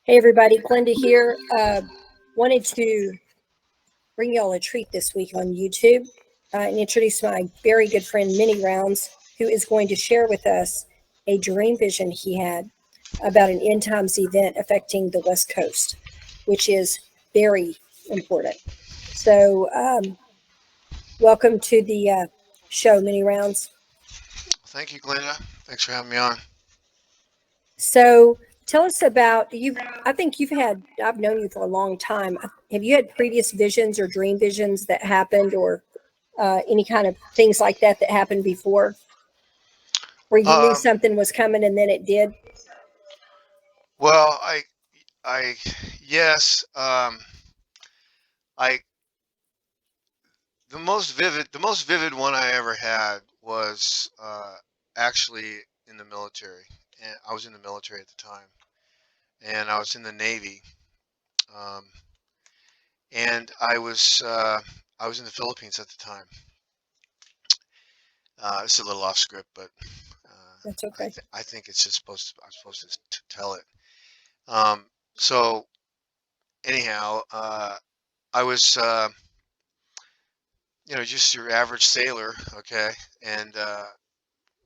Hey everybody, Glynda here. Wanted to bring y'all a treat this week on YouTube and introduce my very good friend Manyrounds, who is going to share with us a dream vision he had about an end times event affecting the West Coast, which is very important. So, welcome to the show, Manyrounds. Thank you, Glenda. Thanks for having me on. So, tell us about you. I think I've known you for a long time. Have you had previous visions or dream visions that happened, or any kind of things like that happened before, where you knew Um, something was coming and then it did? well, I, yes, I, the most vivid one I ever had was actually in the military, and I was in the military at the time, and I was in the Navy, um, and I was in the Philippines at the time. This is a little off script, but That's okay. I think it's just I'm supposed to tell it. Um, so anyhow, I was. Just your average sailor, okay? And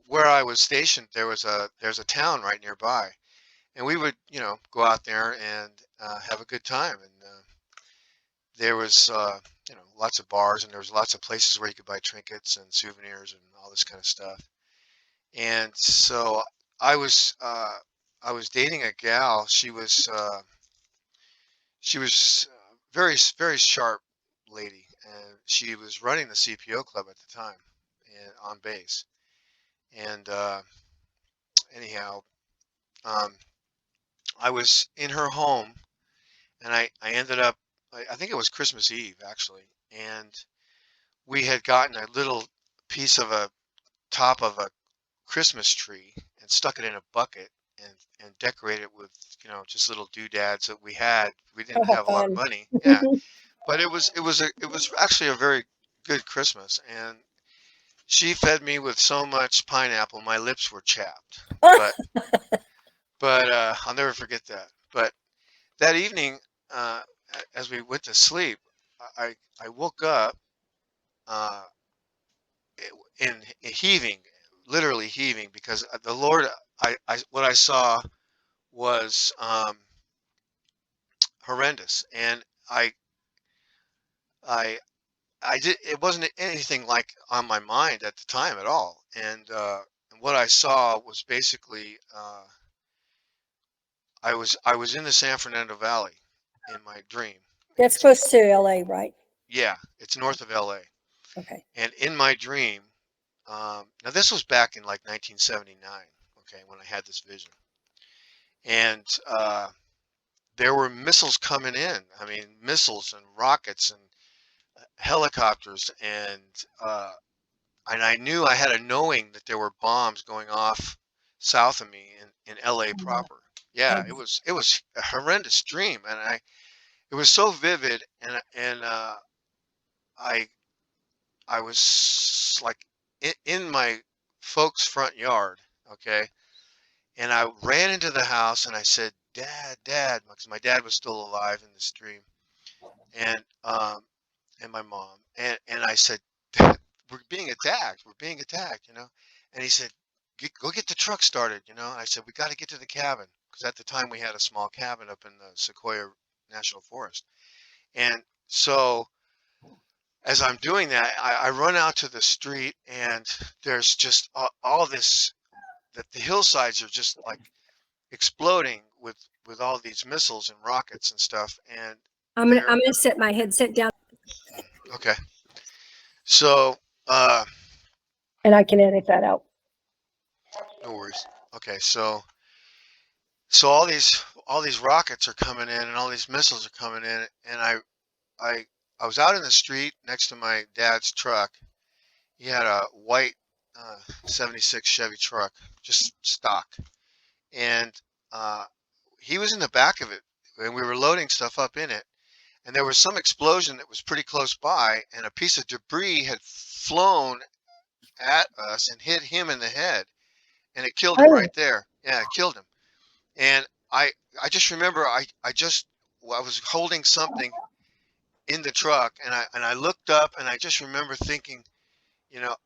where I was stationed, there's a town right nearby, and we would, go out there and have a good time. And there was, lots of bars, and there was lots of places where you could buy trinkets and souvenirs and all this kind of stuff. And so I was, uh, I was dating a gal. She was very sharp lady, and she was running the CPO club at the time, and on base. And anyhow, um, I was in her home, and I ended up, I think it was Christmas Eve actually, and we had gotten a little piece of a top of a Christmas tree and stuck it in a bucket and decorated it with, just little doodads that we had. We didn't Oh, have a lot of fun. money, yeah, but it was actually a very good Christmas, and she fed me with so much pineapple my lips were chapped. But I'll never forget that. But that evening, as we went to sleep, I woke up uh, in heaving, literally heaving, because the Lord, what I saw was horrendous, and I I did it wasn't anything like on my mind at the time at all, and what I saw was basically I was in the San Fernando Valley in my dream. That's It's close to LA, right? Yeah, it's north of LA. Okay. And in my dream, now this was back in like 1979, okay, when I had this vision. And there were missiles coming in. I mean, missiles and rockets and helicopters, and I knew I had a knowing that there were bombs going off south of me in LA Oh, proper. Yeah, thanks. it was a horrendous dream, and it was so vivid, and I I was like in my folks' front yard, okay, and I ran into the house and I said, "Dad, Dad," because my dad was still alive in this dream, and my mom, and I said, we're being attacked," and he said, Go get the truck started," and I said, "We got to get to the cabin," because at the time we had a small cabin up in the Sequoia National Forest, and so as I'm doing that, I run out to the street, and there's just all this, that the hillsides are just like exploding with all these missiles and rockets and stuff. And I'm they're gonna set my headset down, okay. So, and I can edit that out. no worries. Okay, so all these rockets are coming in, and all these missiles are coming in, and I I was out in the street next to my dad's truck. He had a white 76 Chevy truck, just stock, and uh, he was in the back of it, and we were loading stuff up in it. And there was some explosion that was pretty close by, and a piece of debris had flown at us and hit him in the head, and it killed him Oh, right there. Yeah, it killed him. And I just remember I was holding something in the truck, and I looked up, and I just remember thinking,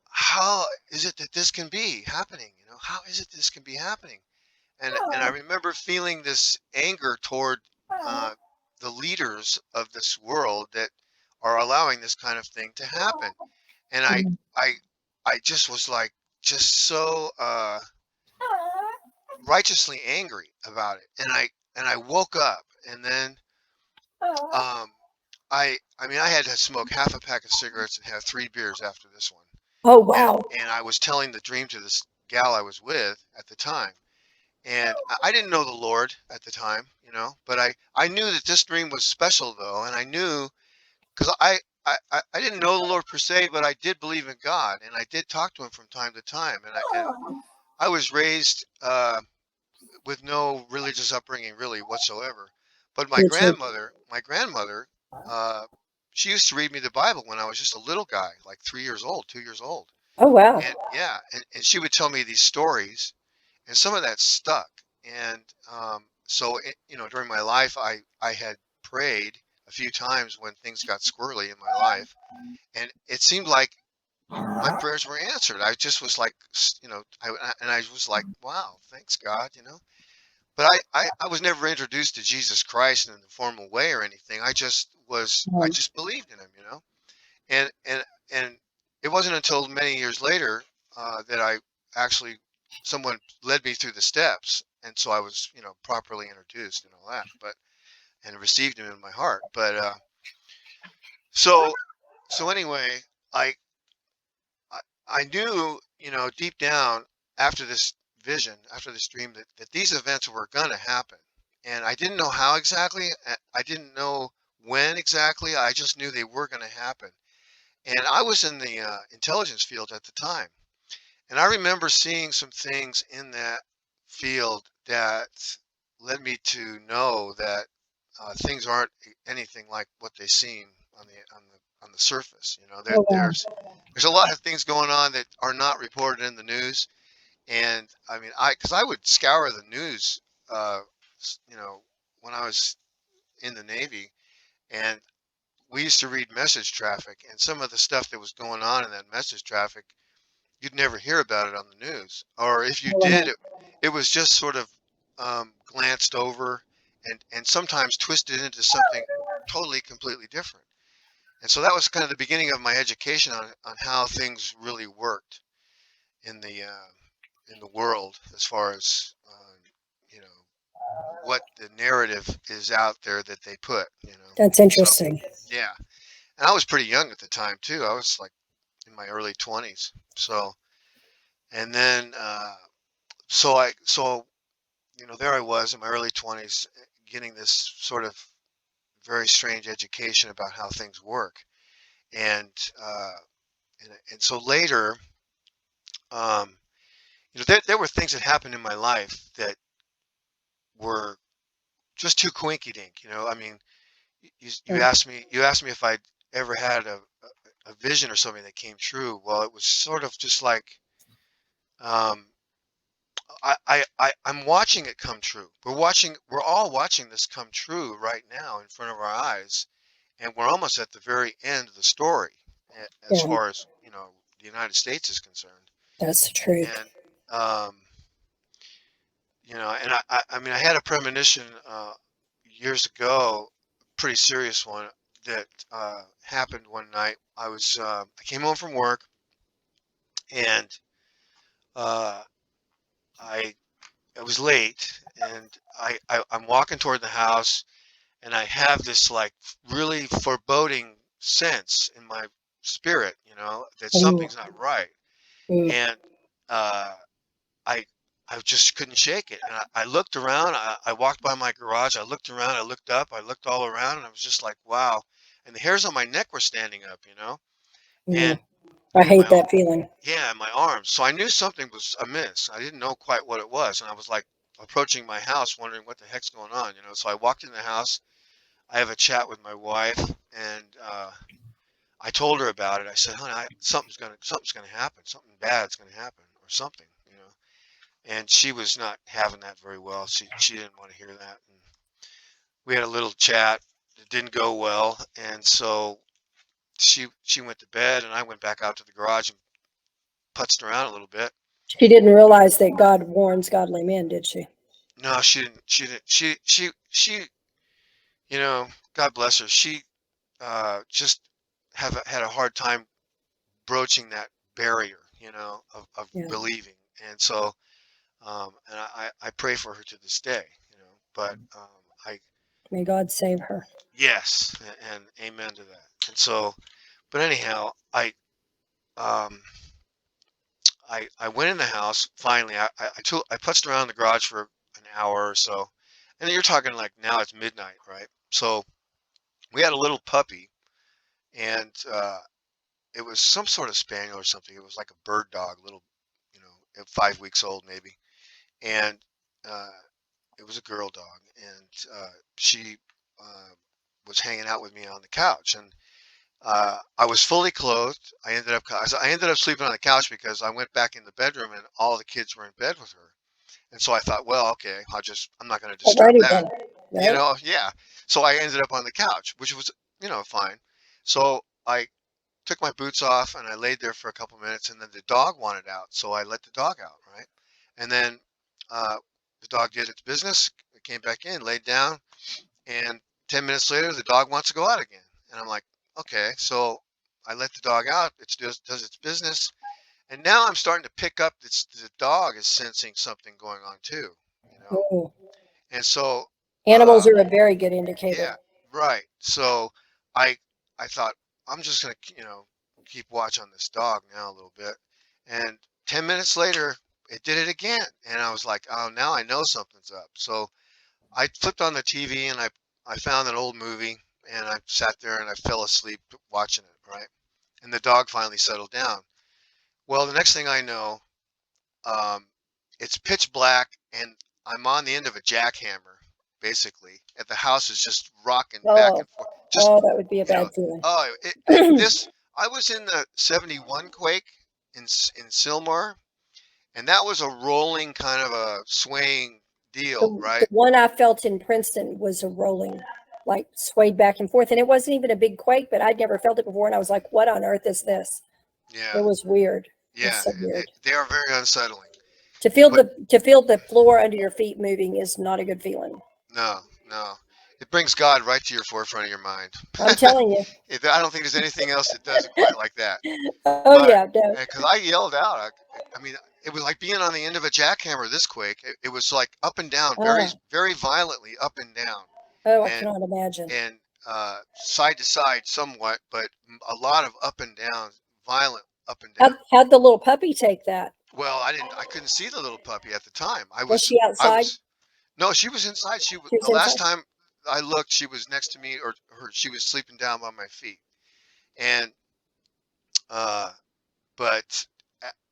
how is it that this can be happening? How is it this can be happening? And I remember feeling this anger toward uh, the leaders of this world that are allowing this kind of thing to happen. And I I just was like just so righteously angry about it. And I woke up, and then um I mean, I had to smoke half a pack of cigarettes and have 3 beers after this one. Oh, And wow. and I was telling the dream to this gal I was with at the time. And I didn't know the Lord at the time, but I knew that this dream was special, though. And I knew because I didn't know the Lord per se, but I did believe in God, and I did talk to him from time to time. And I was raised with no religious upbringing really whatsoever. But my Me too. grandmother, uh, she used to read me the Bible when I was just a little guy, like 3 years old, 2 years old. Oh, wow. And yeah, and she would tell me these stories, and some of that stuck. And so, during my life, I had prayed a few times when things got squirrely in my life, and it seemed like my prayers were answered. I just was like, I was like, wow, thanks God. But I was never introduced to Jesus Christ in a formal way or anything. I just believed in him. And it wasn't until many years later that I actually someone led me through the steps, and so I was properly introduced and all that, but and received him in my heart. But so so anyway, I I, I knew deep down after this vision, after this dream, that these events were going to happen, and I didn't know how exactly. I didn't know when exactly. I just knew they were going to happen. And I was in the intelligence field at the time. And I remember seeing some things in that field that led me to know that things aren't anything like what they seem on the surface. Oh, wow. There's a lot of things going on that are not reported in the news. And I mean, because I would scour the news, uh, you know, when I was in the Navy, and we used to read message traffic, and some of the stuff that was going on in that message traffic, you'd never hear about it on the news. Or if you Oh, did, wow. it was just sort of glanced over and sometimes twisted into something totally, completely different. And so that was kind of the beginning of my education on how things really worked in the world as far as you know what the narrative is out there that they put. That's So interesting. yeah, and I was pretty young at the time too. I was like in my early 20s. So and then there I was in my early 20s getting this sort of very strange education about how things work. And uh, and so later, um, there were things that happened in my life that were just too coinky dink. I mean, you Oh, asked me if I'd ever had a vision or something that came true. Well, it was sort of just like um, I'm watching it come true. We're all watching this come true right now in front of our eyes, and we're almost at the very end of the story as yeah, far as the United States is concerned. that's the truth. And um, and I mean, I had a premonition years ago, pretty serious one that happened one night. I came home from work, and uh, I it was late, and I'm walking toward the house, and I have this like really foreboding sense in my spirit, that Ooh, something's not right. ooh, And uh, I I just couldn't shake it. And I looked around. I walked by my garage. I looked around. I looked up. I looked all around, and I was just like, wow. And the hairs on my neck were standing up, ooh. and I and hate that feeling. yeah, my arms. So I knew something was amiss. I didn't know quite what it was, and I was like approaching my house, wondering what the heck's going on. So I walked in the house. I have a chat with my wife, and I told her about it. I said, "Honey, something's gonna happen. Something bad's gonna happen, or something." and she was not having that very well. She didn't want to hear that. And we had a little chat. It didn't go well, and so she went to bed, and I went back out to the garage and putzed around a little bit. She didn't realize that God warns godly men, did she? No, she didn't. She didn't. She. You know, God bless her. She just have had a hard time broaching that barrier, of Yeah. believing. And so, and I pray for her to this day, but I, May God save her. yes, and amen to that. And so, but anyhow, um, I went in the house finally. I putzed around the garage for an hour or so, and then you're talking like now it's midnight, right? So we had a little puppy, and it was some sort of spaniel or something. It was like a bird dog, little, 5 weeks old maybe, and uh, it was a girl dog, and she uh, was hanging out with me on the couch, and I was fully clothed. I ended up sleeping on the couch because I went back in the bedroom and all the kids were in bed with her, and so I thought, well, okay, I'm not going to disturb Alrighty that, then. Right? yeah. So I ended up on the couch, which was, fine. So I took my boots off and I laid there for a couple minutes, and then the dog wanted out, so I let the dog out, right? And then uh, the dog did its business. It came back in, laid down, and 10 minutes later, the dog wants to go out again. And I'm like, okay, so I let the dog out. It does its business, and now I'm starting to pick up that the dog is sensing something going on too, you know. Ooh. And so, Animals uh, are a very good indicator. yeah, right. So I I thought I'm just gonna, keep watch on this dog now a little bit. And 10 minutes later, it did it again. And I was like, oh, now I know something's up. So I flipped on the TV and I found an old movie, and I sat there and I fell asleep watching it, right? And the dog finally settled down. Well, the next thing I know, um, it's pitch black, and I'm on the end of a jackhammer, basically. And the house is just rocking back Oh, and forth. Just, oh, that would be a you know, bad feeling. oh, I was in the 71 quake in Sylmar, and that was a rolling kind of a swaying deal, The right? one I felt in Princeton was a rolling, like swayed back and forth. And it wasn't even a big quake, but I'd never felt it before. And I was like, what on earth is this? Yeah, It was weird. It was yeah, so weird. they are very unsettling. But To feel the floor under your feet moving is not a good feeling. no, no. It brings God right to your forefront of your mind. I'm telling you. I don't think there's anything else that does it quite like that. Oh But yeah, no. because I yelled out, I mean, it was like being on the end of a jackhammer. This quake, it was like up and down, very, Oh, very violently up and down, oh, I and cannot imagine. and side to side somewhat, but a lot of up and down, violent up and down. How'd the little puppy take that? Well, I couldn't see the little puppy at the time. Was she I outside? was No, she was inside. She was The last inside. time I looked, she was next to me, or she was sleeping down by my feet. And uh, but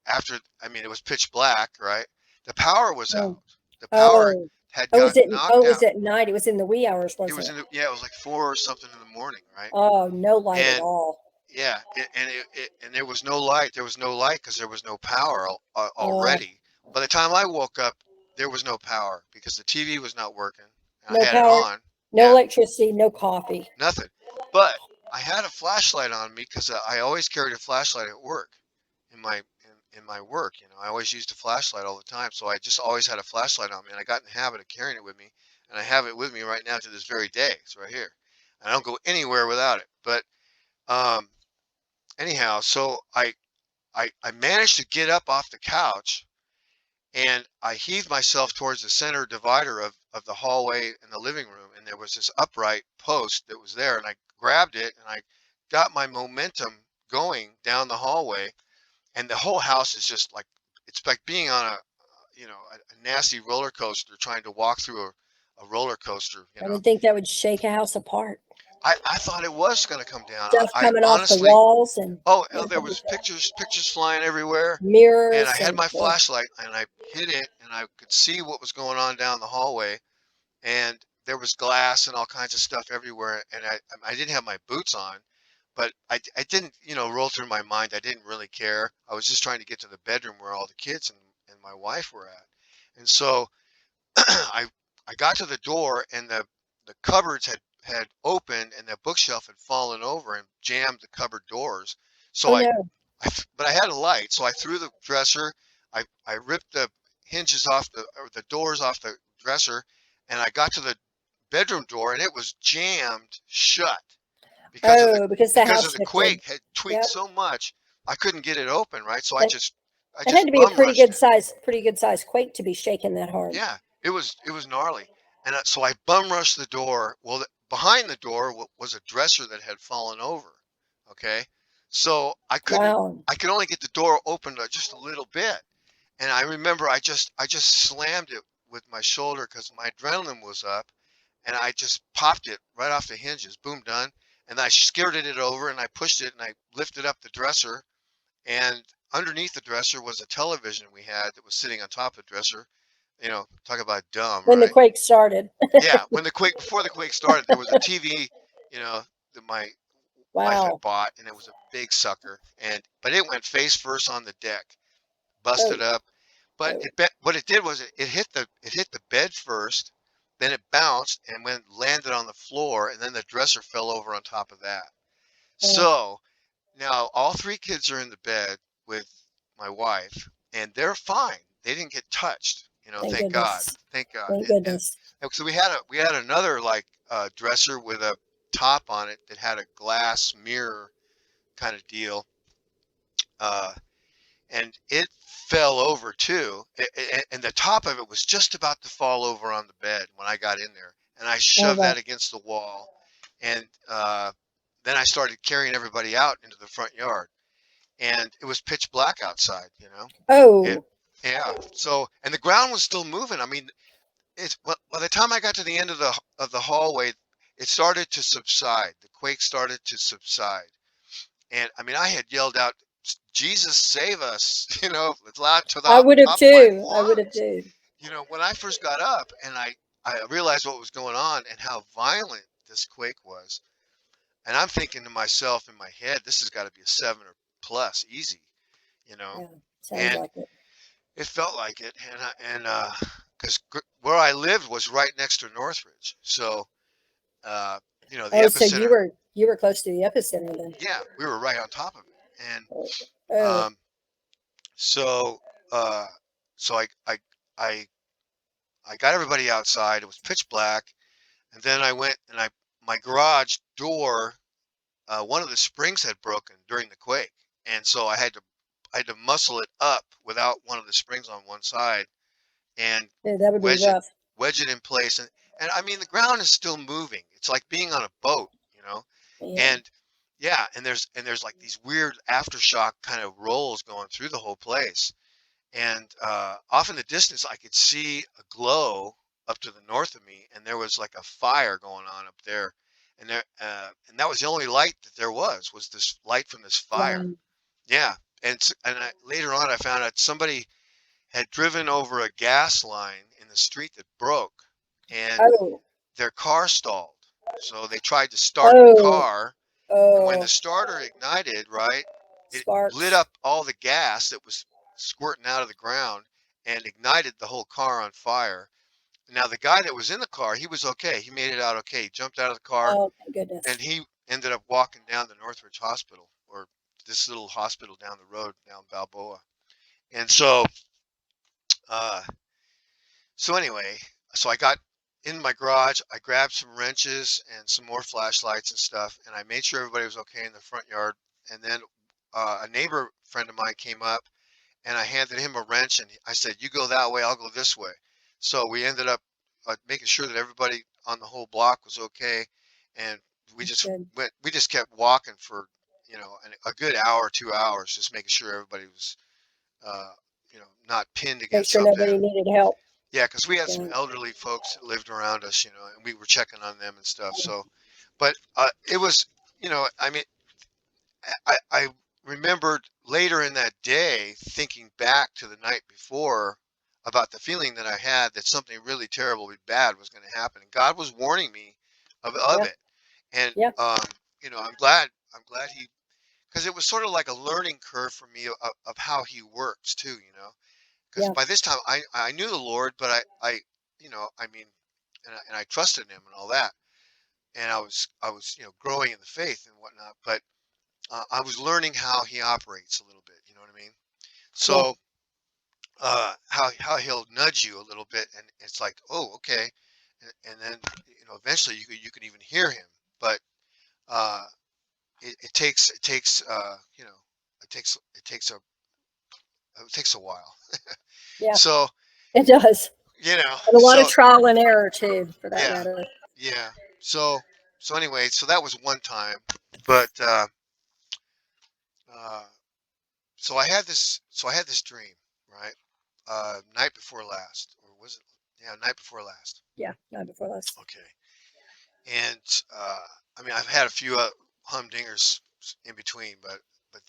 after, I mean, it was pitch black, right? The power was Oh, out. The power oh, had oh, was gotten it? Oh, knocked it was out. at night. It was in the wee hours, It wasn't was it? yeah, it was like 4 or something in the morning, right? Oh, no light at And all. yeah, and there was no light. There was no light because there was no power Oh, already. By the time I woke up, there was no power because the TV was not working. And I no had it power, on. no Yeah, electricity, no coffee. nothing. But I had a flashlight on me because I always carried a flashlight at work. In my work, I always used a flashlight all the time. So I just always had a flashlight on me, and I got in the habit of carrying it with me, and I have it with me right now to this very day. It's right here. I don't go anywhere without it. But um, anyhow, so I managed to get up off the couch, and I heaved myself towards the center divider of the hallway and the living room, and there was this upright post that was there, and I grabbed it and I got my momentum going down the hallway, and the whole house is just like, it's like being on a nasty roller coaster, trying to walk through a roller coaster. I would think that would shake a house apart. I thought it was going to come down. Stuff I coming off the honestly, walls and there was pictures flying everywhere, and I mirrors had and my flashlight and I hit it, and I could see what was going on down the hallway, and there was glass and all kinds of stuff everywhere, and I didn't have my boots on, but I didn't, roll through my mind. I didn't really care. I was just trying to get to the bedroom where all the kids and my wife were at. And so I I got to the door, and the cupboards had opened, and the bookshelf had fallen over and jammed the cupboard doors. So Oh no. but I had a light, so I threw the dresser. I ripped the hinges off the doors off the dresser, and I got to the bedroom door, and it was jammed shut because of the Oh, because the house shifted. quake had tweaked Yep. so much I couldn't get it open, right? So That I that had just to be a bum rushed it. pretty good size quake to be shaken that hard. Yeah, it was gnarly, and so I bum rushed the door. Well, behind the door was a dresser that had fallen over. Okay, so Wow. I could only get the door open just a little bit, and I remember I just slammed it with my shoulder because my adrenaline was up, and I just popped it right off the hinges. Boom, done. And I skirted it over, and I pushed it, and I lifted up the dresser, and underneath the dresser was a television we had that was sitting on top of the dresser. You know, talk about dumb, When the right? quake started. Yeah, when the quake before the quake started, there was a TV, you know, that my wife had Wow. bought, and it was a big sucker, and but it went face first on the deck, busted Oh, up. But oh, what it did was it hit the bed first, then it bounced and went landed on the floor, and then the dresser fell over on top of that. oh, So now all three kids are in the bed with my wife, and they're fine. They didn't get touched. You know, thank thank God, goodness. thank God. Thank And goodness. so we had another like dresser with a top on it that had a glass mirror kind of deal, uh, and it fell over too. And the top of it was just about to fall over on the bed when I got in there, and I Oh, shoved wow. that against the wall, and then I started carrying everybody out into the front yard, and it was pitch black outside, you know. It, Oh, yeah. So, and the ground was still moving. I mean, it's by the time I got to the end of the hallway, it started to subside. The quake started to subside, and I mean, I had yelled out, "Jesus save us!" You know, it's loud to I the would have top of my too. I would have lungs. too. You know, when I first got up, and I realized what was going on and how violent this quake was, and I'm thinking to myself in my head, this has got to be a 7 or plus, easy, you know. Yeah, sounds And like it. it felt like it, and because where I lived was right next to Northridge, so uh, you know, the Oh, so epicenter. you were close to the epicenter then. Yeah, we were right on top of it, and Oh, oh, um, so uh, so I I got everybody outside. It was pitch black, and then I went and I my garage door, one of the springs had broken during the quake, and so I had to muscle it up without one of the springs on one side and yeah, that would be wedge it rough. wedge it in place, and I mean the ground is still moving. It's like being on a boat, you know. Yeah, And yeah, and there's like these weird aftershock kind of rolls going through the whole place. And off in the distance I could see a glow up to the north of me, and there was like a fire going on up there. And that was the only light that there was this light from this fire. wow. Yeah. Later on I found out somebody had driven over a gas line in the street that broke, and Oh, their car stalled. So they tried to start the oh, car, and when the oh, starter ignited, right, it lit sparks. up all the gas that was squirting out of the ground and ignited the whole car on fire. Now the guy that was in the car, he was okay. He made it out okay. He jumped out of the car, Oh, thank goodness. and he ended up walking down to Northridge Hospital, or this little hospital down the road now in Balboa. And uh, so anyway, so I got in my garage, I grabbed some wrenches and some more flashlights and stuff, and I made sure everybody was okay in the front yard. And then a neighbor friend of mine came up, and I handed him a wrench, and I said, "You go that way, I'll go this way." So we ended up making sure that everybody on the whole block was okay, and That's good. we just kept walking for, you know, a good hour, 2 hours, just making sure everybody was, uh, you know, not pinned Make against sure something. nobody needed help. Yeah, because we had some Yeah, elderly folks that lived around us, you know, and we were checking on them and stuff. So, but it was, you know, I mean, I remembered later in that day thinking back to the night before about the feeling that I had that something really terribly bad was going to happen, and God was warning me of yeah, it. And yeah. you know, I'm glad he, because it was sort of like a learning curve for me of how he works too, you know. because by this time I knew the Lord, but I you know, I mean, and I trusted Him and all that, and I was growing in the faith and whatnot, but I was learning how He operates a little bit. You know what I mean? Yeah. So how He'll nudge you a little bit, and it's like, oh, okay, and then eventually you can even hear Him, but uh, it takes it takes a while. Yeah. So It does. you know, And a lot of so trial and error too, for that yeah, matter. yeah. So anyway, so that was one time, but uh, so I had this dream, right? Night before last, or was it? Yeah, night before last. Yeah, not before last. Okay, and I mean I've had a few humdingers in between, but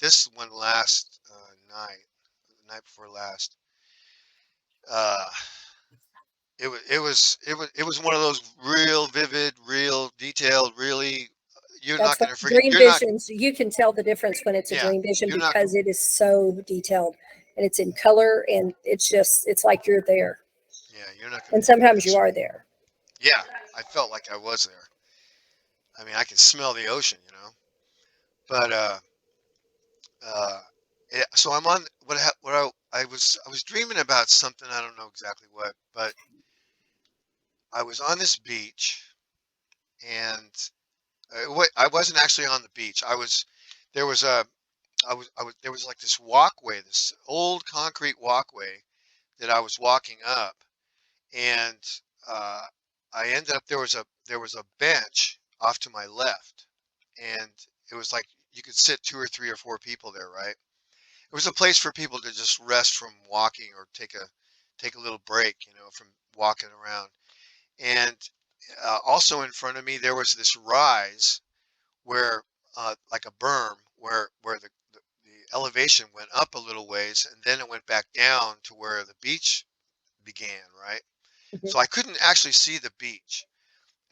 this one last night, the night before last, uh, it was one of those real vivid, real detailed, really. You're That's not what gonna forget. dream You're not. visions, you can tell the difference when it's a Yeah, dream vision you're not. because it is so detailed and it's in color and it's like you're there. Yeah, you're not gonna And believe sometimes you this. are there. Yeah, I felt like I was there. I mean, I can smell the ocean, But uh, so I'm on what I was dreaming about something. I don't know exactly what, but I was on this beach, and I wasn't actually on the beach. There was a there was like this walkway, this old concrete walkway that I was walking up, and uh, I ended up there was a bench off to my left, and it was like you could sit two or three or four people there, right? It was a place for people to just rest from walking or take a little break, from walking around. And also in front of me there was this rise where like a berm where the elevation went up a little ways and then it went back down to where the beach began, right? Mhm. So I couldn't actually see the beach.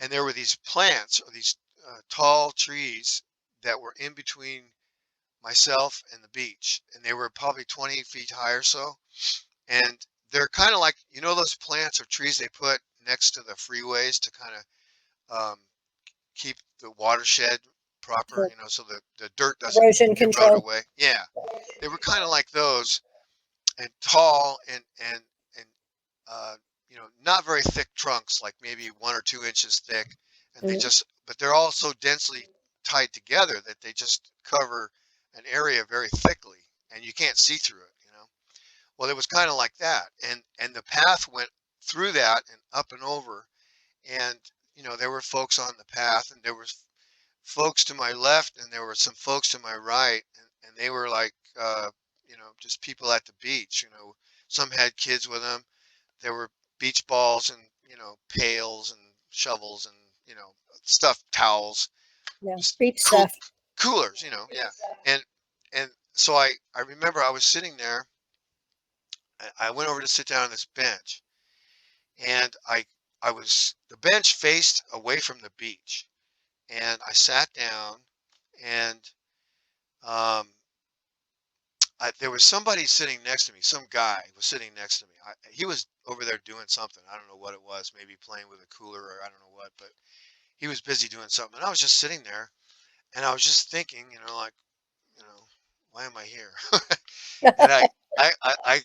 And there were these plants or these tall trees that were in between myself and the beach, and they were probably 20 feet high or so. And they're kind of like, those plants or trees they put next to the freeways to kind of keep the watershed proper, Sure. so the dirt doesn't Erosion erode control. away. Yeah, they were kind of like those, and tall and uh, not very thick trunks, like maybe 1 or 2 inches thick, and Mhm. but they're all so densely tied together that they just cover an area very thickly, and you can't see through it. Well, it was kind of like that, and the path went through that and up and over, and there were folks on the path, and there was folks to my left, and there were some folks to my right, and they were like, just people at the beach. Some had kids with them. There were beach balls and pails and shovels and stuff, towels, Yeah. just Beach cool stuff. coolers, and so I remember I was sitting there. I went over to sit down on this bench, and the bench faced away from the beach, and I sat down, and um, there was somebody sitting next to me. Some guy was sitting next to me. He was over there doing something. I don't know what it was. Maybe playing with a cooler or I don't know what. But he was busy doing something. And I was just sitting there, and I was just thinking, like, you know, why am I here? And I, I, I,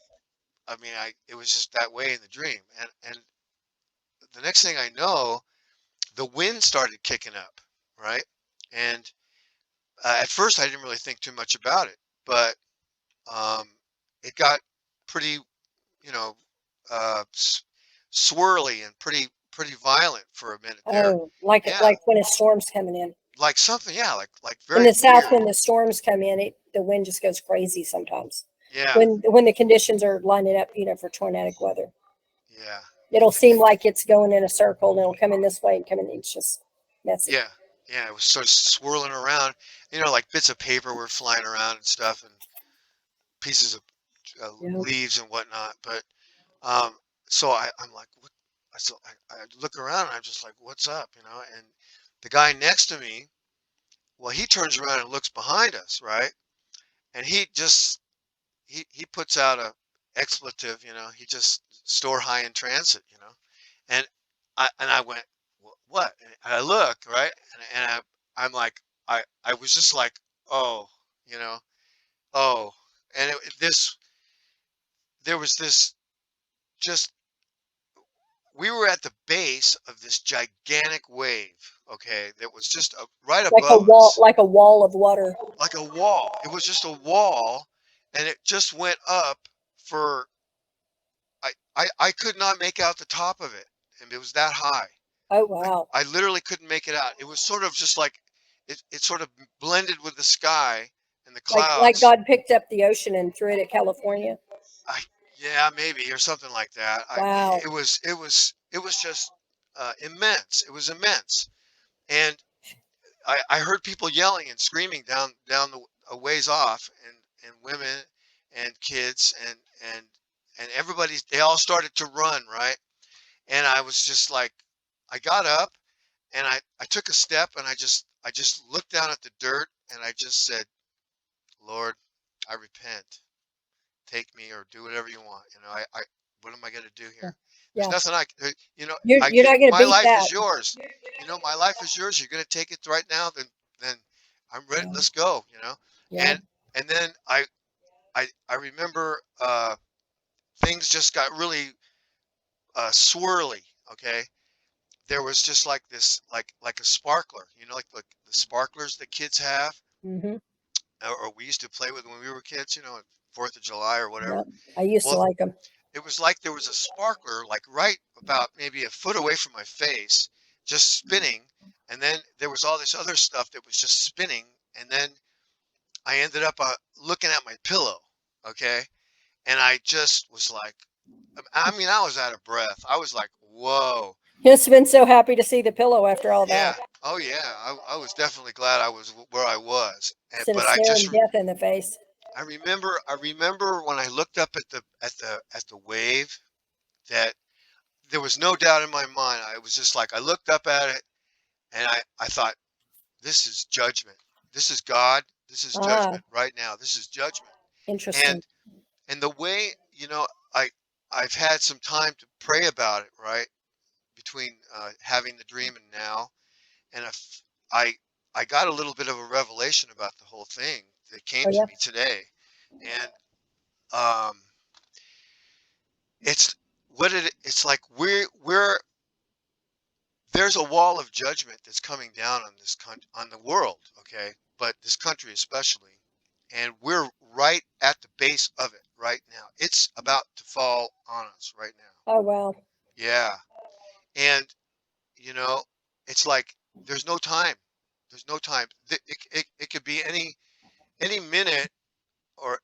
I mean, it was just that way in the dream. And the next thing I know, the wind started kicking up, right? And at first, I didn't really think too much about it, but um, it got pretty you know, swirly and pretty violent for a minute there. Oh, like Yeah, like when a storm's coming in. like something. Yeah, like In very the south, weird. when the storms come in, the wind just goes crazy sometimes. Yeah, When the conditions are lining up, for tornadic weather, yeah, it'll seem like it's going in a circle and it'll come in this way and come in. It's just messy. yeah, yeah. It was sort of swirling around. Like bits of paper were flying around and stuff, and pieces of Yeah. leaves and whatnot. But um, so I'm like, what? I look around and I'm just like, what's up? And the guy next to me, well, he turns around and looks behind us, right? And he puts out expletive, he just store high in transit, and I went, what? And I look right, I'm like, I was just like, oh, you know, oh, and there was this just we were at the base of this gigantic wave, okay, that was just right above us, like a wall of water. like a wall. It was just a wall, and it just went up for I could not make out the top of it, and it was that high. Oh I wow. I literally couldn't make it out. It was sort of just like it sort of blended with the sky and the Like clouds. God picked up the ocean and threw it at California. I Yeah, maybe or something like that. Wow. It was just immense. It was immense, and I heard people yelling and screaming down a ways off, and women and kids and everybody. They all started to run, right, and I was just like, I got up and I took a step and I just looked down at the dirt and I just said, Lord, I repent. Take me or do whatever you want. What am I going to do here? There's Yeah. nothing I You're get. not going to My beat life that. is yours. My life is yours. You're going to take it right now. Then I'm ready. Yeah. Let's go. Yeah. And then I remember things just got really swirly. Okay, there was just like this, like a sparkler. Like the sparklers that kids have, Hmm. or we used to play with when we were kids. At 4th of July or Yeah. whatever. I used to Well, like them. it was like there was a sparkler, like right about maybe a foot away from my face, just spinning. And then there was all this other stuff that was just spinning. And then I ended up looking at my pillow. Okay. And I just was like, I mean, I was out of breath. I was like, whoa. You must have been so happy to see the pillow after all Yeah. that. Oh, yeah. I was definitely glad I was where I was. Instead of But I staring just, death in the face. I remember when I looked up at the wave that there was no doubt in my mind. I was just like, I looked up at it and I thought, this is judgment. This is God. This is Ah, judgment right now. This is judgment. interesting. And and the way, I I've had some time to pray about it, right? Between having the dream and now. And if I got a little bit of a revelation about the whole thing that came Oh to yeah. me today. And um it's it's like we're there's a wall of judgment that's coming down on this on the world, okay? But this country especially, and we're right at the base of it right now. It's about to fall on us right now. Oh wow. Yeah. And you know, it's like there's no time. There's no time. It could be any minute, or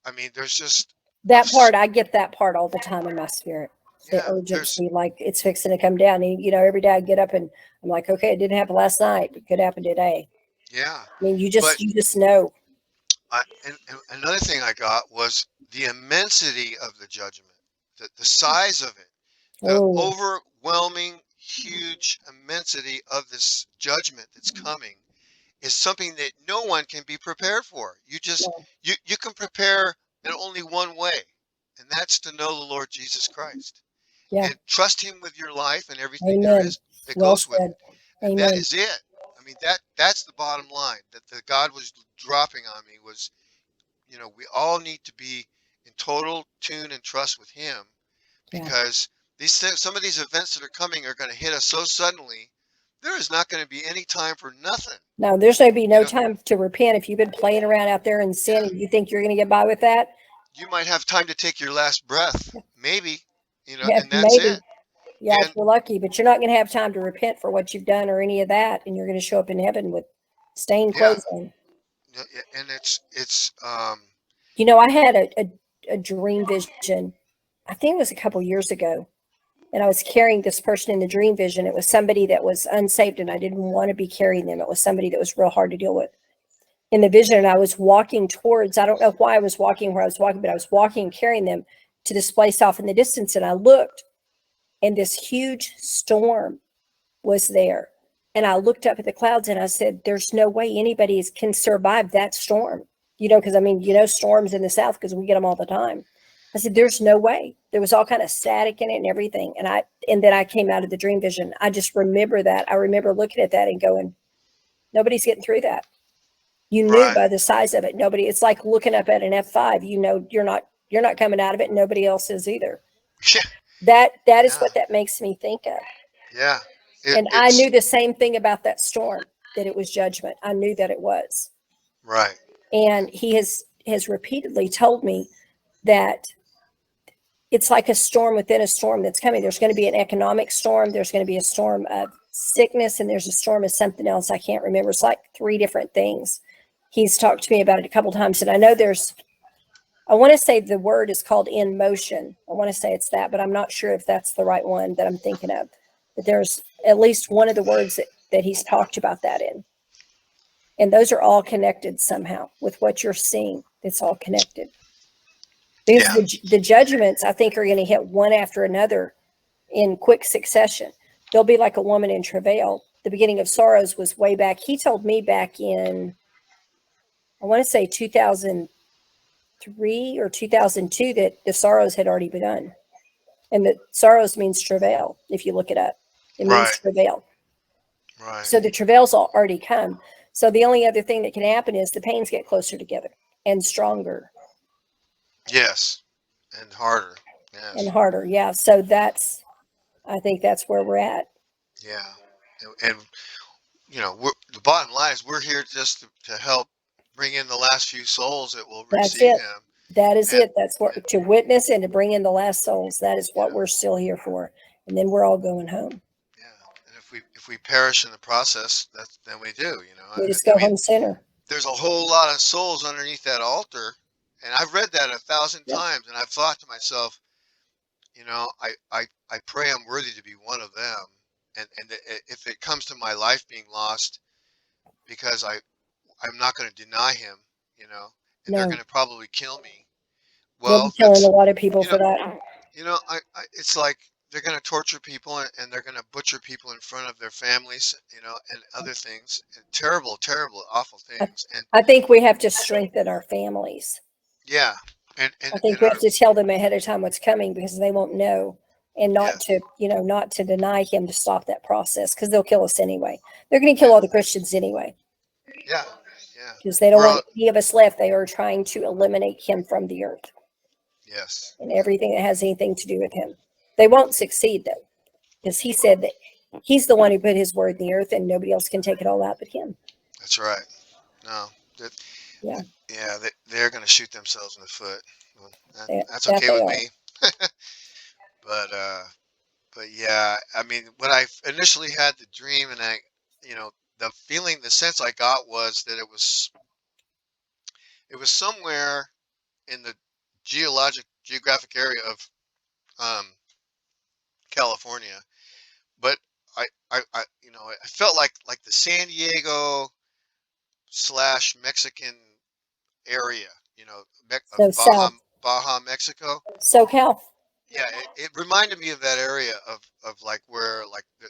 I mean, there's just a That part, I get that part all the time in my spirit. The yeah, there's urgency, like it's fixing to come down. And, every day I get up and I'm like, okay, it didn't happen last night, but it could happen today. yeah. I mean, But you just know. and another thing I got was the immensity of the judgment, the size of it, the Oh, overwhelming, huge immensity of this judgment that's coming is something that no one can be prepared for. no. You can prepare in only one way, and that's to know the Lord Jesus Christ Yeah. and trust Him with your life and everything there Amen. is that Well goes with said. it. And that Amen. is it. I mean, that's the bottom line that the God was dropping on me was, we all need to be in total tune and trust with Him, Yeah. because some of these events that are coming are going to hit us so suddenly. There is not going to be any time for nothing. No, there's going to be You no know, time to repent if you've been playing around out there in sin yeah, and you think you're going to get by with that. you might have time to take your last breath, maybe, Yeah, and that's maybe. it. Yeah, if And you're lucky, but you're not going to have time to repent for what you've done or any of that, and you're going to show up in heaven with stained yeah, clothes on. and it's I had a dream vision. I think it was a couple years ago, and I was carrying this person in the dream vision. It was somebody that was unsaved, and I didn't want to be carrying them. It was somebody that was real hard to deal with. In the vision, and I was walking towards, I don't know why I was walking where I was walking, but I was walking, carrying them to this place off in the distance, and I looked, and this huge storm was there. And I looked up at the clouds and I said, there's no way anybody can survive that storm, because I mean, storms in the South because we get them all the time. I said, there's no way. There was all kind of static in it and everything. And then I came out of the dream vision. I just remember that. I remember looking at that and going, nobody's getting through that. You knew Right. by the size of it. Nobody, it's like looking up at an F5, you know, you're not coming out of it. And nobody else is either. Yeah. That is Yeah. what that makes me think of. Yeah. And I knew the same thing about that storm, that it was judgment. I knew that it was. Right. And he has repeatedly told me that it's like a storm within a storm that's coming. There's going to be an economic storm. There's going to be a storm of sickness, and there's a storm of something else. I can't remember. It's like 3 different things. He's talked to me about it a couple times. And I know I want to say the word is called in motion. I want to say it's that, but I'm not sure if that's the right one that I'm thinking of. But there's at least one of the words that he's talked about that in. And those are all connected somehow with what you're seeing. It's all connected. Because the judgments, I think, are going to hit one after another in quick succession. They'll be like a woman in travail. The beginning of sorrows was way back. He told me back in, I want to say 2003 or 2002, that the sorrows had already begun. And that sorrows means travail. If you look it up, it means travail. Right. So the travails already come. So the only other thing that can happen is the pains get closer together and stronger. Yes. And harder. Yes. And harder. Yeah. So I think that's where we're at. Yeah. And you know, the bottom line is we're here just to help bring in the last few souls that will receive him. That is it. That's what, to witness and to bring in the last souls. That is what we're still here for. And then we're all going home. Yeah. And if we perish in the process, then we do, you know. We just go home sooner. There's a whole lot of souls underneath that altar. And I've read that 1,000 times, and I've thought to myself, you know, I pray I'm worthy to be one of them. And if it comes to my life being lost, because I'm not going to deny him, you know, and they're going to probably kill me. Well, they'll be killing a lot of people for that. You know, it's like they're going to torture people and they're going to butcher people in front of their families, you know, and other things. And terrible, terrible, awful things. And I think we have to strengthen our families. Yeah. And I think we have to tell them ahead of time what's coming, because they won't know, and not to deny him, to stop that process, because they'll kill us anyway. They're going to kill all the Christians anyway. Yeah. Yeah. Because they don't want any of us left. They are trying to eliminate him from the earth. Yes. And everything that has anything to do with him. They won't succeed, though, because he said that he's the one who put his word in the earth, and nobody else can take it all out but him. That's right. No. Yeah. Yeah, they're going to shoot themselves in the foot. Well, that's okay with me. But yeah, I mean, when I initially had the dream, and the feeling, the sense I got was that it was somewhere in the geographic area of California, but I felt like the San Diego / Mexican area, So south. Baja, Mexico. SoCal. Yeah, it reminded me of that area of like where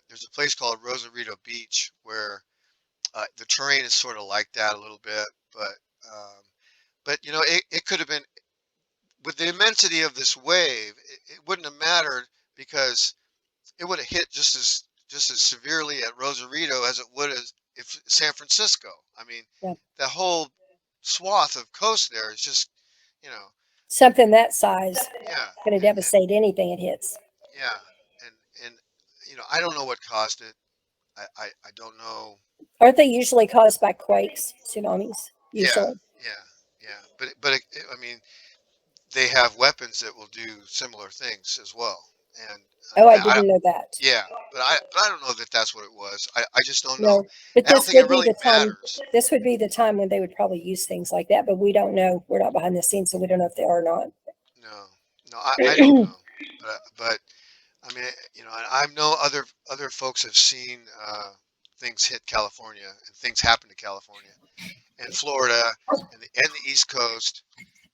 there's a place called Rosarito Beach where the terrain is sort of like that a little bit, but it could have been, with the immensity of this wave, it wouldn't have mattered, because it would have hit just as severely at Rosarito as it would as if San Francisco. I mean, the whole swath of coast there is just, something that size. Going to devastate anything it hits. Yeah, and I don't know what caused it. I don't know. Aren't they usually caused by quakes, tsunamis? Usually. Yeah. But I mean, they have weapons that will do similar things as well. And I didn't know that. Yeah, but I don't know that that's what it was. I just don't know. But I don't think it really matters. This would be the time when they would probably use things like that, but we don't know. We're not behind the scenes, so we don't know if they are or not. No, I don't know. But I mean, I know other folks have seen things hit California, and things happen to California and Florida and the East Coast.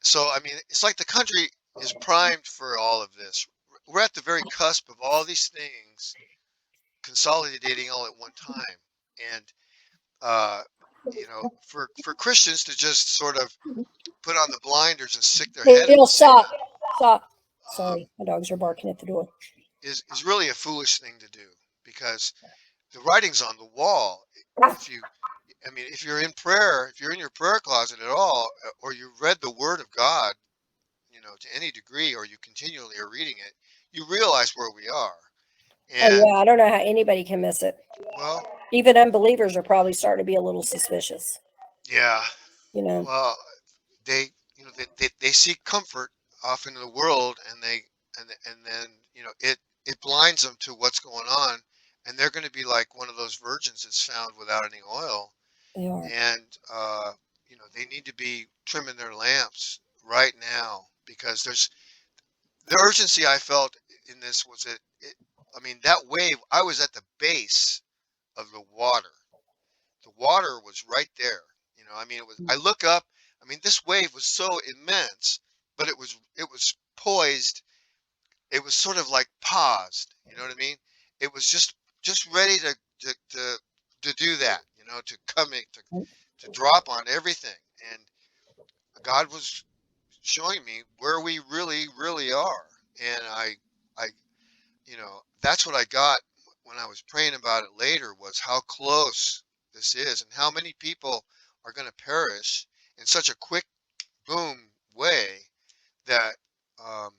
So I mean, it's like the country is primed for all of this. We're at the very cusp of all these things consolidating all at one time, and for Christians to just sort of put on the blinders and stick their head in the sand. Stop. um, Sorry, my dogs are barking at the door. is really a foolish thing to do, because the writing's on the wall. If you, I mean, if you're in prayer, if you're in your prayer closet at all, or you read the Word of God, to any degree, or you continually are reading it, you realize where we are. Oh And yeah, I don't know how anybody can miss it. well, Even unbelievers are probably starting to be a little suspicious. yeah, You know. well, they, they seek comfort off in the world, and then it blinds them to what's going on, and they're going to be like one of those virgins that's found without any oil. They are. And they need to be trimming their lamps right now, because there's the urgency I felt in this was I mean, that wave, I was at the base of the water. The water was right there. I mean, I look up, I mean, this wave was so immense, but it was poised. It was sort of like paused, you know what I mean? It was just ready to do that, to come in, to drop on everything. And God was showing me where we really, really are. And I, that's what I got when I was praying about it later, was how close this is, and how many people are going to perish in such a quick boom way that, um,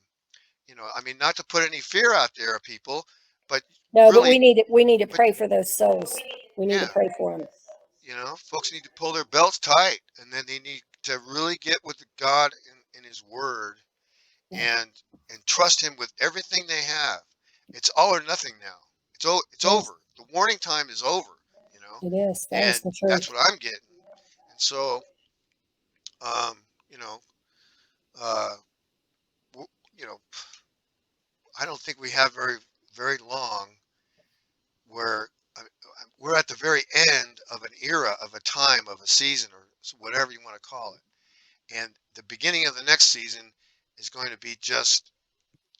I mean, not to put any fear out there of people, but No, but really, we need to but pray for those souls. We need to yeah, pray for them. folks need to pull their belts tight, and then they need to really get with God in His Word, Yeah. and trust Him with everything they have. It's all or nothing now. It's Yes, over. The warning time is over, it is. That is and the truth. that's what I'm getting. And so, um, you know, uh, w- you know, I don't think we have very, very long where we're at the very end of an era, of a time, of a season, or whatever you want to call it. And the beginning of the next season is going to be just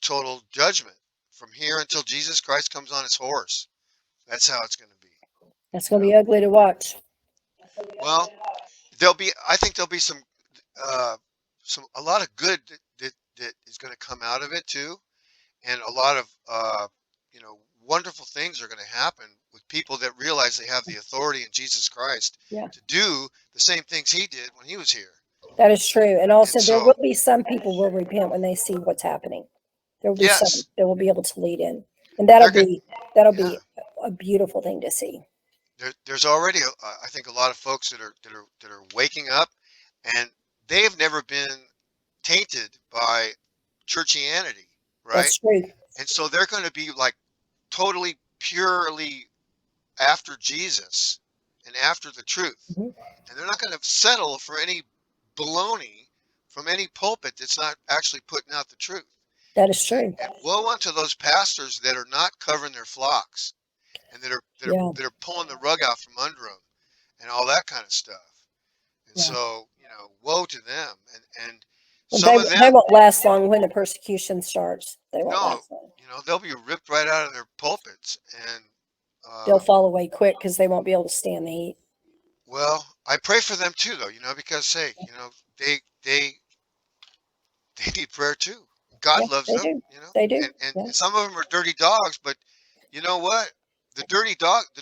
total judgment from here until Jesus Christ comes on his horse. That's how it's going to be. That's You going to know. be ugly to watch. Well, I think there'll be uh, a lot of good that is going to come out of it too, and a lot of wonderful things are going to happen with people that realize they have the authority in Jesus Christ Yeah, to do the same things he did when he was here. that is true. And And also, there so, will be some people will repent when they see what's happening. There will be some yes, that will be able to lead in, and they're going. that'll Yeah, be a beautiful thing to see. there's already I think a lot of folks that are waking up, and they've never been tainted by churchianity, right? That's true. And so they're going to be like totally purely after Jesus and after the truth. Mhm. And they're not going to settle for any baloney from any pulpit that's not actually putting out the truth. That is And, true. and woe unto those pastors that are not covering their flocks, and Yeah, that are pulling the rug out from under them, and all that kind of stuff. And yeah. so, woe to them. And Well, some of they them, won't last long when the persecution starts. They won't no, last long. they'll be ripped right out of their pulpits. And They'll uh, fall away quick because they won't be able to stand the heat. well, I pray for them too, though, because say, they they they need prayer too. God Yeah, loves they them, do. They do. and Yeah. some of them are dirty dogs, but you know what? The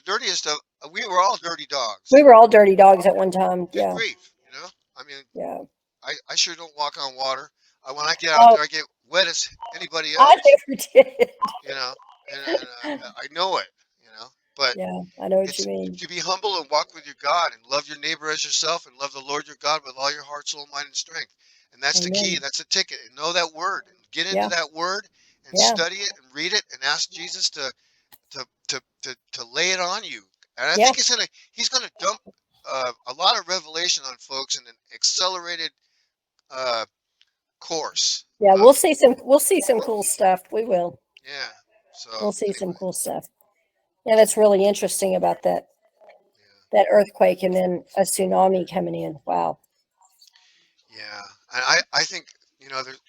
dirtiest of, we were all dirty We dogs. were all dirty dogs at one time. Good Yeah. grief. I mean, Yeah. I sure don't walk on water. When I get out Oh, there, I get wet as anybody I else, never did. you know, and I know it. But Yeah, I know what you it's mean. to be humble and walk with your God and love your neighbor as yourself and love the Lord your God with all your heart, soul, mind, and strength. And that's the key. Amen. That's the ticket. And know that word and get into Yeah. that word and Yeah. study it and read it and ask Jesus to lay it on you. And I Yeah. think he's gonna dump a lot of revelation on folks in an accelerated uh, course Yeah. of We'll see some cool stuff. We will. yeah. So We'll see some anyway, cool stuff. Yeah, that's really interesting about yeah, that earthquake and then a tsunami coming in. Wow. yeah, and I think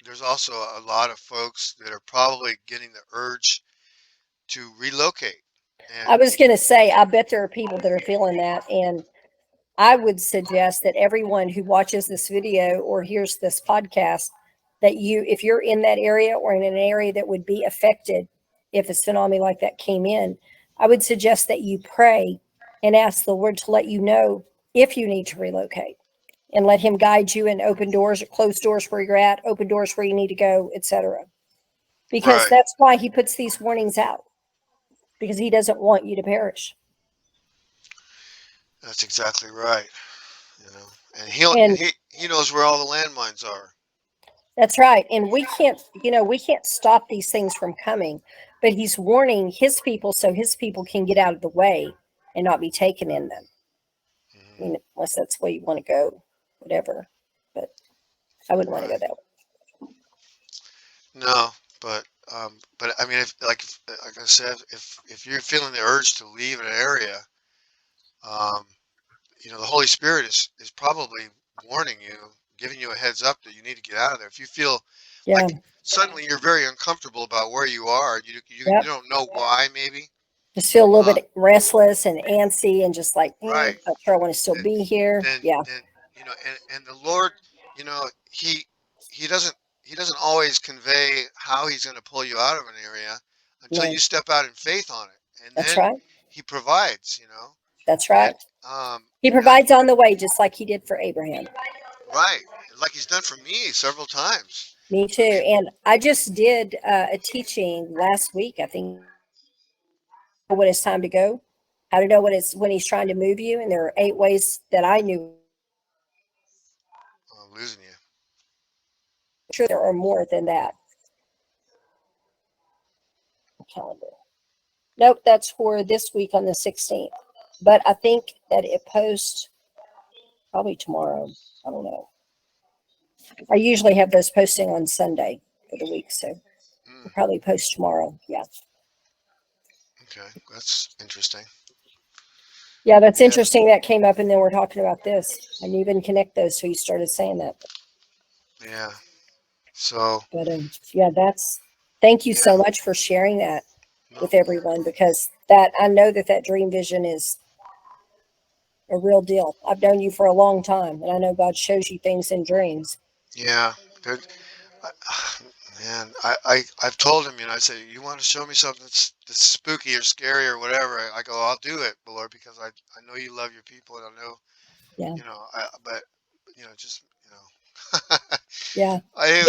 there's also a lot of folks that are probably getting the urge to relocate, I and was going to say, I bet there are people that are feeling that. And I would suggest that everyone who watches this video or hears this podcast, that if you're in that area or in an area that would be affected if a tsunami like that came in, I would suggest that you pray and ask the Lord to let you know if you need to relocate, and let him guide you and open doors or close doors where you're at, open doors where you need to go, etc. Because Right. that's why he puts these warnings out, because he doesn't want you to perish. That's exactly right. You know, and And he knows where all the landmines are. that's right. And we can't stop these things from coming, but he's warning his people so his people can get out of the way and not be taken in them. I Hmm. mean, unless that's the way you want to go, whatever. But I wouldn't want to go Right. that way. No, but I mean, like I said, if you're feeling the urge to leave an area, um, you know, the Holy Spirit is probably warning you, giving you a heads up that you need to get out of there. If you feel Yeah. like suddenly you're very uncomfortable about where you are, you Yep. don't know why, maybe. Just feel a little Uh, bit restless and antsy and just like, right. not sure I want to still Then, be here. Yeah. then you know, and the Lord, you know, he doesn't he doesn't always convey how he's going to pull you out of an area until No, you step out in faith on it, and that's then right. he provides. You know, That's and right. He you know, provides on the way, just like he did for Abraham. right, like he's done for me several times. Me too. I mean, And I just did a teaching last week, I think, when it's time to go, how to know when he's trying to move you. And there are 8 ways that I knew. I'm losing you. I'm sure there are more than that. Calendar. Nope, that's for this week on the 16th. But I think that it posts probably tomorrow. I don't know. I usually have those posting on Sunday for the week, so Mm, we'll probably post tomorrow. Yeah. okay, that's interesting. Yeah, that's Yeah, interesting. That came up, and then we're talking about this. I didn't even connect those, so you started saying that. yeah. So But yeah, thank you yeah, so much for sharing that no, with everyone, because that I know that dream vision is a real deal. I've known you for a long time, and I know God shows you things in dreams. yeah. There, I, man, I've told him, you know, I say, you want to show me something that's spooky or scary or whatever. I go, I'll do it, Lord, because I know you love your people, and I know, Yeah, you know, but you know, just you know, yeah. I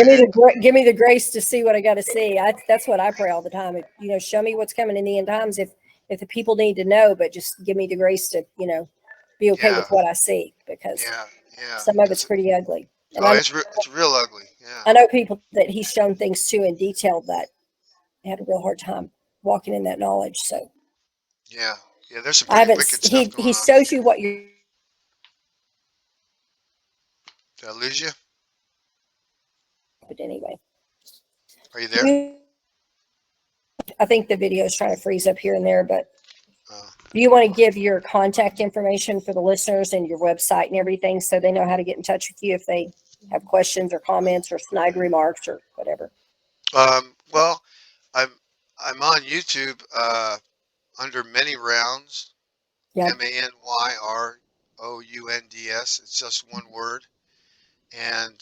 Give me the grace to see what I got to see. That's what I pray all the time. Show me what's coming in the end times. If the people need to know, but just give me the grace to be okay yeah, with what I see, because yeah, yeah. some of it's It's pretty ugly. And oh, it's real ugly. Yeah, I know people that he's shown things to in detail that had a real hard time walking in that knowledge. So yeah, yeah. There's some I pretty haven't. wicked stuff going He on. shows you what you're. Did I lose you? But anyway, Are you there? I think the video is trying to freeze up here and there. But Uh, do you want to give your contact information for the listeners and your website and everything, so they know how to get in touch with you if they have questions or comments or snide remarks or whatever? well, I'm I'm on YouTube under Manyrounds, Yep. Manyrounds. It's just one word, and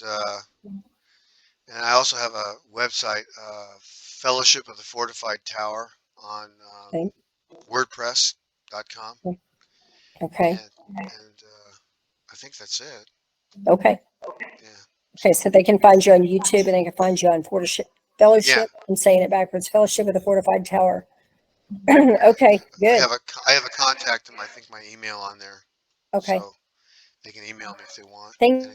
I also have a website, Fellowship of the Fortified Tower, on Okay. WordPress.com, Okay. and I think that's it. Okay. Yeah, Okay. So they can find you on YouTube, and they can find you on yeah, Fellowship. I'm saying it backwards. Fellowship of the Fortified Tower. yeah. Okay. Good. I have a contact in I think my email on there, Okay. so they can email me if they want. Thank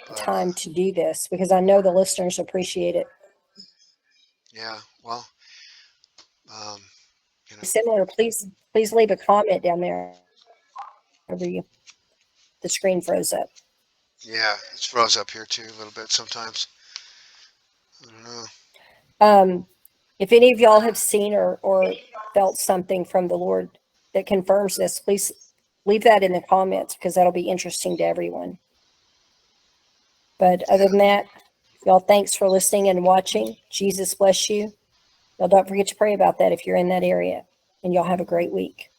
But time to do this, because I know the listeners appreciate it. yeah, well, um, you know, Similar, please leave a comment down there whenever the screen froze up. yeah, it's froze up here too a little bit sometimes. I don't know. Um, if any of y'all have seen or felt something from the Lord that confirms this, please leave that in the comments, because that'll be interesting to everyone. But other than that, y'all, thanks for listening and watching. Jesus bless you. Y'all don't forget to pray about that if you're in that area, and y'all have a great week.